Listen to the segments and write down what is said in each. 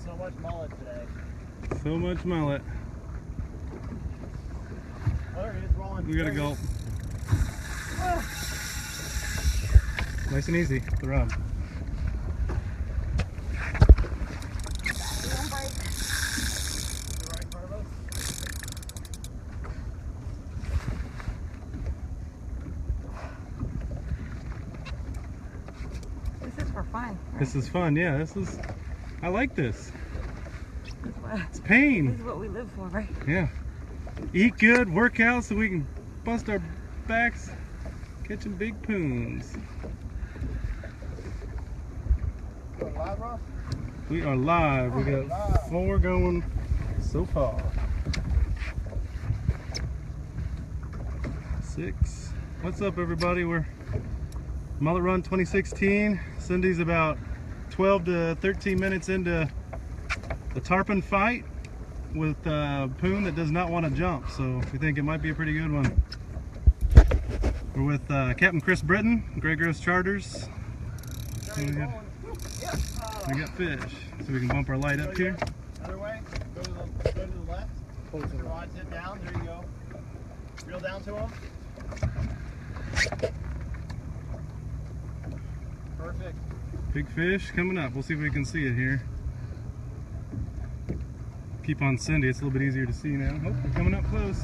So much mullet today. So much mullet. Oh, there he is rolling. We gotta go. Nice and easy, the rub. This is for fun. This is fun, yeah. I like this. It's This pain. is what we live for, right? Yeah. Eat good, work out so we can bust our backs, catching big poons. Live, Ross? We are live. We got 4 going so far. 6. What's up, everybody? We're Mullet Run 2016. Cindy's about 12 to 13 minutes into the tarpon fight with a poon that does not want to jump, so we think it might be a pretty good one. We're with Capt. Britton, Grey Gross Charters. We got fish, so we can bump our light up here. Other way, go to the left. Rods it down, there you go. Reel down to him. Perfect. Big fish coming up. We'll see if we can see it here. Keep on Cindy, it's a little bit easier to see now. Oh, we're coming up close. Is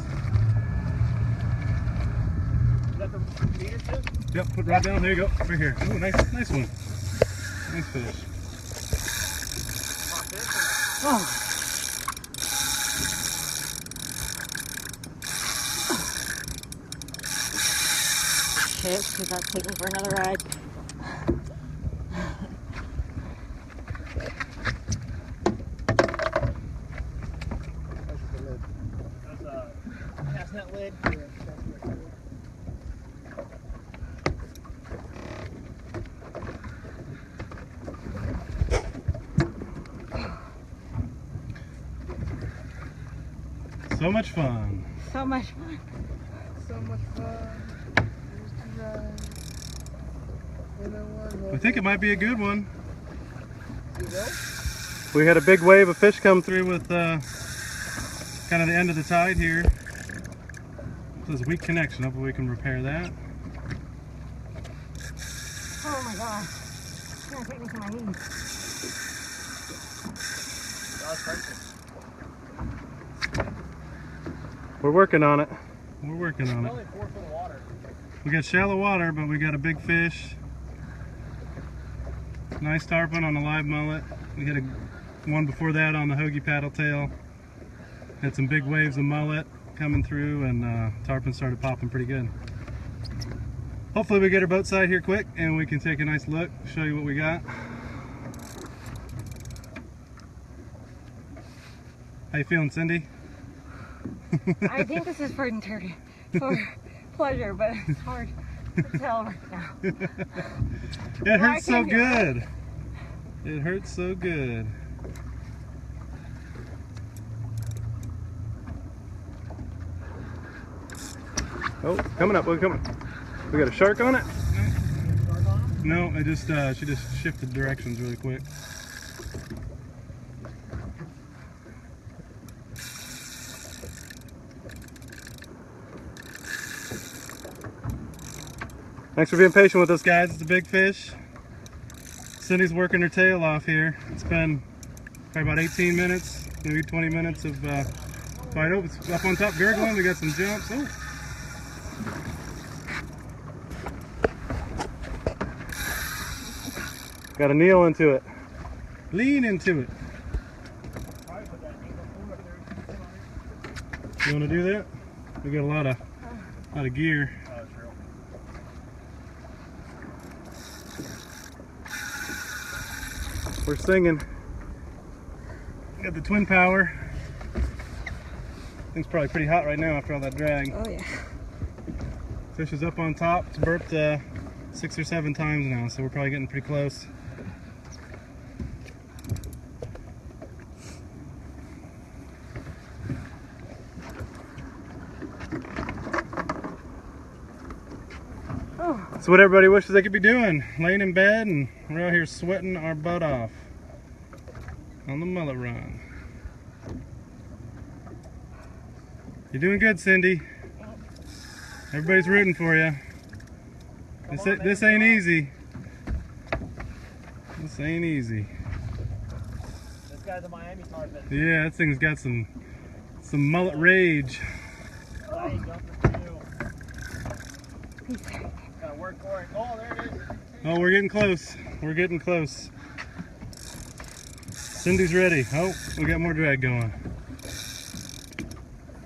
that the meter tip? Yep, put right down. There you go. Right here. Oh, nice one. Nice fish. Oh. Shit, because that's taking for another ride. That's a cast net lid. So much fun. So much fun. So much fun. I think it might be a good one. We had a big wave of fish come through with kind of the end of the tide here. There's a weak connection. Hopefully we can repair that. Oh my god. It's gonna take me to my knees. That's perfect. We're working on it. We're working on it. Only 4 foot of water. We got shallow water, but we got a big fish. Nice tarpon on the live mullet. We had one before that on the hoagie paddle tail. Had some big waves of mullet coming through, and tarpon started popping pretty good. Hopefully we get our boat side here quick and we can take a nice look, show you what we got. How you feeling, Cindy? I think this is for pleasure, but it's hard to tell right now. It hurts so good. It hurts so good. Oh, coming up, we're coming. We got a shark on it? No, I just she just shifted directions really quick. Thanks for being patient with us, guys. It's a big fish. Cindy's working her tail off here. It's been probably about 18 minutes, maybe 20 minutes of fight. Oh, it's up on top gurgling. We got some jumps. Oh. Got to kneel into it. Lean into it. You want to do that? We got a lot of gear. We're singing. Got the twin power. Thing's probably pretty hot right now after all that drag. Oh yeah. Fish is up on top. It's burped 6 or 7 times now, so we're probably getting pretty close. That's what everybody wishes they could be doing, laying in bed, and we're out here sweating our butt off. on the Mullet Run. You're doing good, Cindy. Everybody's rooting for you. This ain't easy. This ain't easy. This guy's a Miami tarpon. Yeah, that thing's got some mullet rage. Oh, he jumped for two. Gotta work for it. Oh, there it is. Oh, we're getting close. We're getting close. Cindy's ready. Oh, we got more drag going.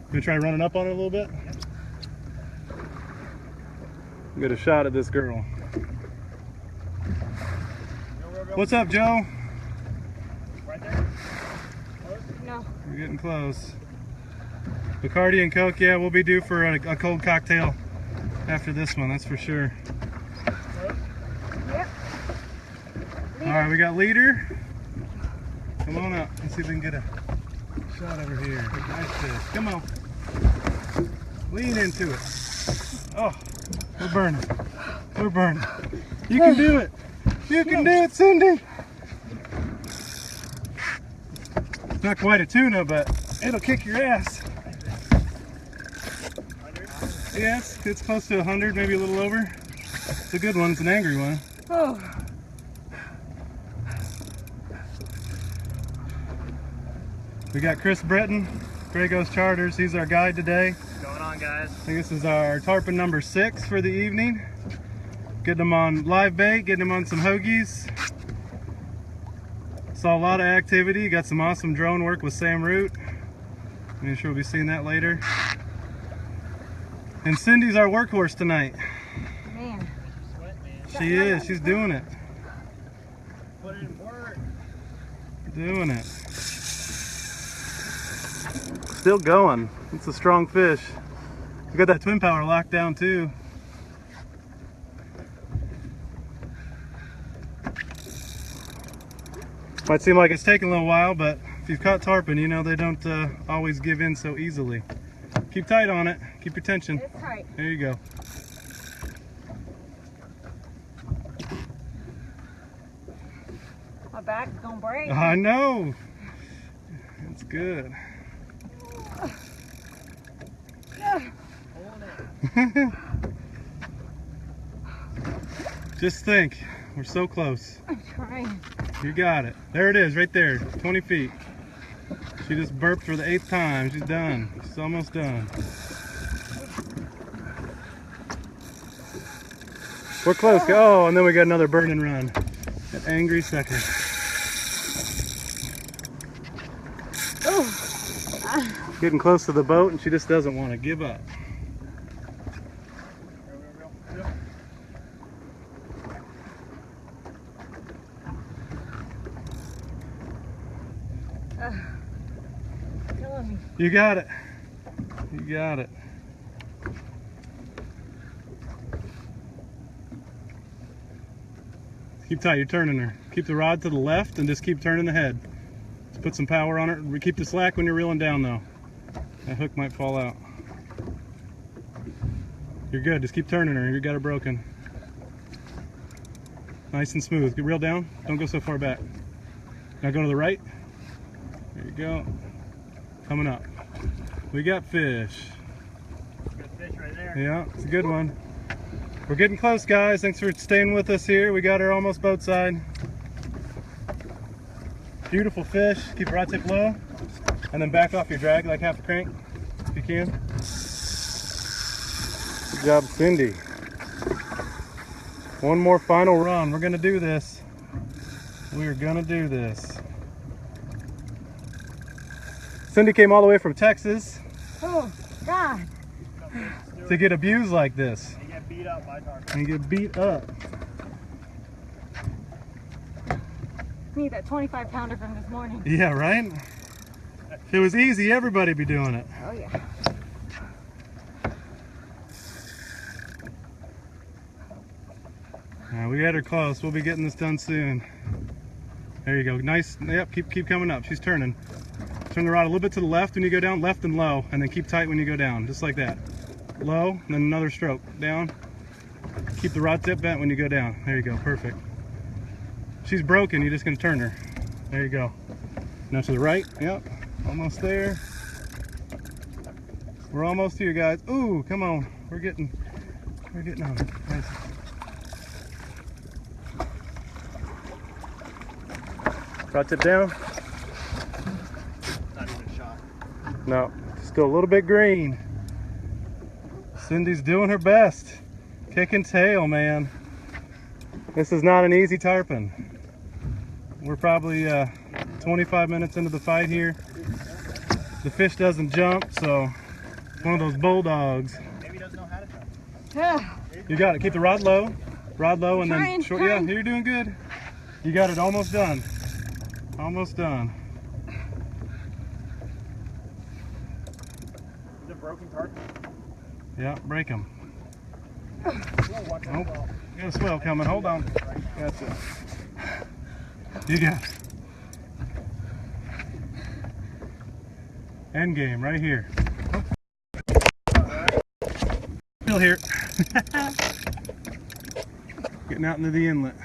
Gonna try running up on it a little bit? Get a shot at this girl. What's up, Joe? Right there? No. We're getting close. Bacardi and Coke, yeah, we'll be due for a cold cocktail after this one, that's for sure. Yep. All right, we got leader. Come on up. Let's see if we can get a shot over here. Nice fish. Come on. Lean into it. Oh, we're burning. We're burning. You can do it. You can do it, Cindy. It's not quite a tuna, but it'll kick your ass. Yeah, it's close to 100, maybe a little over. It's a good one. It's an angry one. Oh. We got Chris Britton, Drago's Charters. He's our guide today. What's going on, guys? I think this is our tarpon number 6 for the evening. Getting them on live bait, getting them on some hoagies. Saw a lot of activity. Got some awesome drone work with Sam Root. I'm sure we'll be seeing that later. And Cindy's our workhorse tonight. Man. Sweat, man. She is. She's doing it. Put it in work. Doing it. Still going. It's a strong fish. We got that twin power locked down too. Might seem like it's taking a little while, but if you've caught tarpon, you know they don't always give in so easily. Keep tight on it. Keep your tension. It's tight. There you go. My back's gonna break. I know. It's good. Just think, we're so close. I'm trying. You got it. There it is, right there, 20 feet. She just burped for the 8th time. She's done. She's almost done. We're close. Oh, and then we got another burn and run. An angry sucker. Oh. Getting close to the boat, and she just doesn't want to give up. Killing me. You got it. You got it. Keep tight, you're turning her. Keep the rod to the left and just keep turning the head. Just put some power on it. Keep the slack when you're reeling down though. That hook might fall out. You're good, just keep turning her. You got her broken. Nice and smooth. Get reel down, don't go so far back. Now go to the right. There you go. Coming up. We got fish. Good fish right there. Yeah, it's a good one. We're getting close, guys. Thanks for staying with us here. We got her almost boat side. Beautiful fish. Keep rod tip low. And then back off your drag like half a crank, if you can. Good job, Cindy. One more final run. We're gonna do this. We are gonna do this. Cindy came all the way from Texas. Oh, God. To get abused like this. You get beat up by tarpon. And get beat up. Need that 25-pounder from this morning. Yeah, right? If it was easy, everybody'd be doing it. Oh, yeah. We got her close. We'll be getting this done soon. There you go. Nice. Yep, keep coming up. She's turning. Turn the rod a little bit to the left when you go down, left and low, and then keep tight when you go down, just like that. Low, and then another stroke. Down. Keep the rod tip bent when you go down. There you go. Perfect. She's broken. You're just going to turn her. There you go. No, to the right. Yep. Almost there. We're almost here, guys. Ooh, come on. We're getting on it. Nice. Got it down? Not even a shot. No, still a little bit green. Cindy's doing her best. Kicking tail, man. This is not an easy tarpon. We're probably 25 minutes into the fight here. The fish doesn't jump, so it's one of those bulldogs. Maybe he doesn't know how to jump. Yeah. You got it. Keep the rod low, and then Trying. Yeah, you're doing good. You got it. Almost done. Almost done. Is it broken tarpon? Yeah, break them. Whoa, watch out. Oh, got a swell coming. Hold on. Gotcha. You got it. End game right here. Still here. Getting out into the inlet.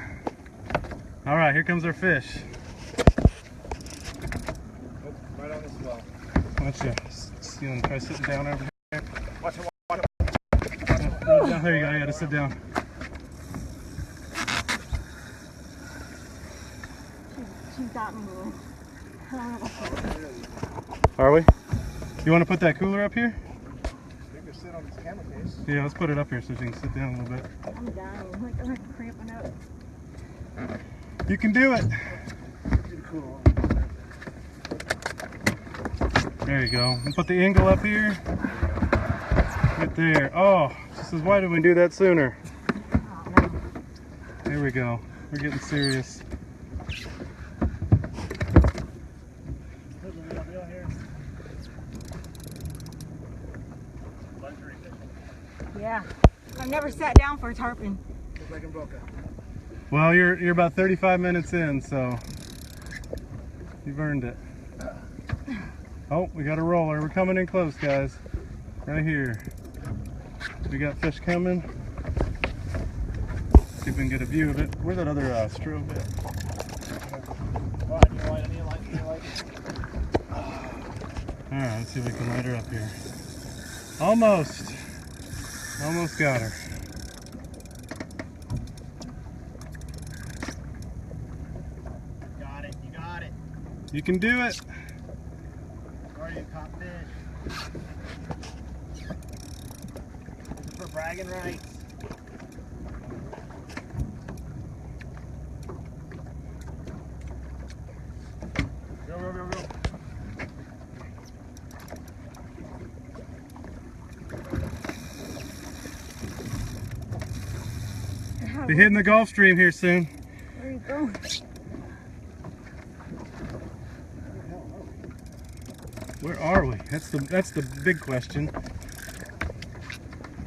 All right, here comes our fish. Oh, right on the swell. Watch you. You want to try sitting down over here? Watch it. Right down. There you go. You got to sit down. She's got me. Are we? You want to put that cooler up here? You can sit on this camera case. Yeah, let's put it up here so you can sit down a little bit. I'm dying. Like, I'm cramping up. You can do it. Pretty cool. There you go. And put the angle up here. Right there. Oh, she says, why didn't we do that sooner? Oh, no. There we go. We're getting serious. Yeah. I've never sat down for a tarpon. Well, you're about 35 minutes in, so you've earned it. Oh, we got a roller. We're coming in close, guys. Right here. We got fish coming. See if we can get a view of it. Where's that other strobe at? Alright, let's see if we can light her up here. Almost. Almost got her. Got it. You got it. You can do it. Already caught fish. This is for bragging rights. Go, go, go, go. Be hitting the Gulf Stream here soon. Where are you going? Where are we? That's the big question.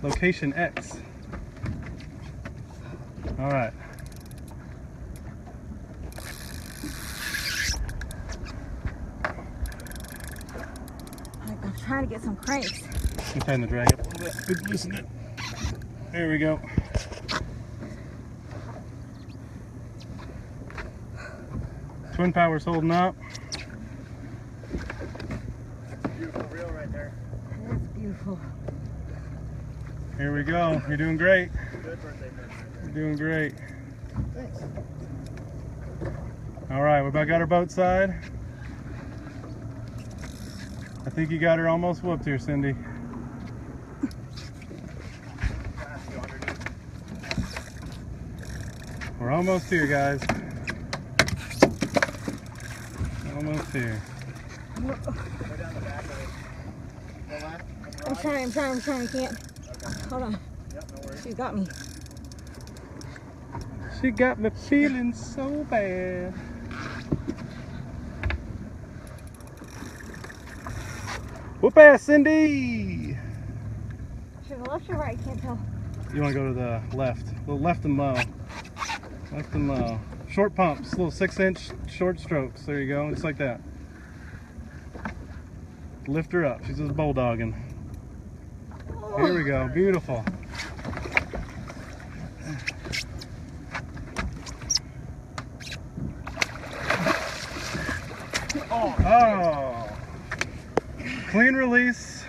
Location X. All right. I'm trying to get some cranks. I'm trying to drag up a little bit. Good, loosen it. There we go. Twin power's holding up. Beautiful reel right there. That's beautiful. Here we go. You're doing great. Good birthday fish. You're doing great. Thanks. All right, we about got her boat side. I think you got her almost whooped here, Cindy. We're almost here, guys. Almost here. Go down the back of it. Go left. I'm trying, I can't. Okay. Hold on. Yep, no worries. She's got me. She got me feeling so bad. Whoop ass, Cindy! Should I left or right? Can't tell. You want to go to the left. A little left and low. Left and low. Short pumps, little 6-inch short strokes. There you go, just like that. Lift her up. She's just bulldogging. Here we go. Beautiful. Oh. Clean release.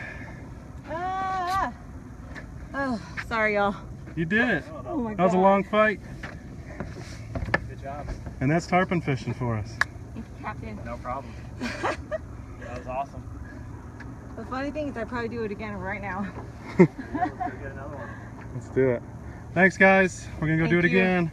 Oh, sorry, y'all. You did it. Oh my God. That was a long fight. Good job. And that's tarpon fishing for us. Thank you, Captain. No problem. That was awesome. The funny thing is, I'd probably do it again right now. Let's go get another one. Let's do it. Thanks, guys. We're going to go do it Thank you. again.